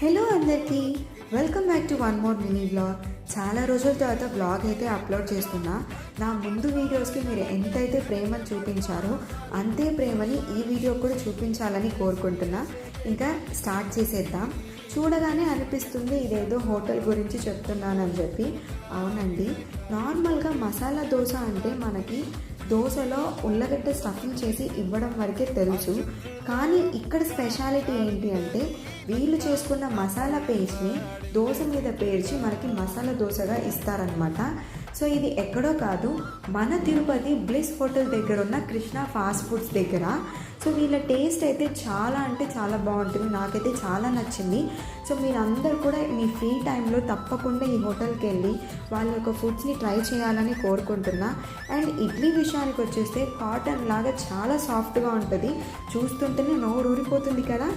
Hello అందరికీ, welcome back to one more mini blog. చాలా రోజుల తర్వాత బ్లాగ్ అయితే అప్లోడ్ చేస్తున్నా. నా ముందు వీడియోస్కి మీరు ఎంతైతే ప్రేమను చూపించారో అంతే ప్రేమని ఈ వీడియో కూడా చూపించాలని కోరుకుంటున్నా. ఇంకా స్టార్ట్ చేసేద్దాం. చూడగానే అనిపిస్తుంది ఇదేదో హోటల్ గురించి చెప్తున్నానని చెప్పి. అవునండి, నార్మల్గా మసాలా దోశ అంటే మనకి దోశలో ఉల్లగడ్డ స్టఫింగ్ చేసి ఇవ్వడం వరకే తెలుసు. కానీ ఇక్కడ స్పెషాలిటీ ఏంటి అంటే వీళ్ళు చేసుకున్న మసాలా పేస్ట్ని దోశ మీద పేర్చి మనకి మసాలా దోశగా ఇస్తారనమాట. సో ఇది ఎక్కడో కాదు, మన తిరుపతి బ్లిస్ హోటల్ దగ్గర ఉన్న కృష్ణ ఫాస్ట్ ఫుడ్స్ దగ్గర. సో వీళ్ళ టేస్ట్ అయితే చాలా అంటే చాలా బాగుంటుంది, నాకైతే చాలా నచ్చింది. సో మీరందరూ కూడా మీ ఫ్రీ టైంలో తప్పకుండా ఈ హోటల్కి వెళ్ళి వాళ్ళ యొక్క ఫుడ్స్ని ట్రై చేయాలని కోరుకుంటున్నా. అండ్ ఇడ్లీ విషయానికి వచ్చేస్తే కాటన్ లాగా చాలా సాఫ్ట్గా ఉంటుంది, చూస్తుంటేనే నోరు ఊరిపోతుంది కదా.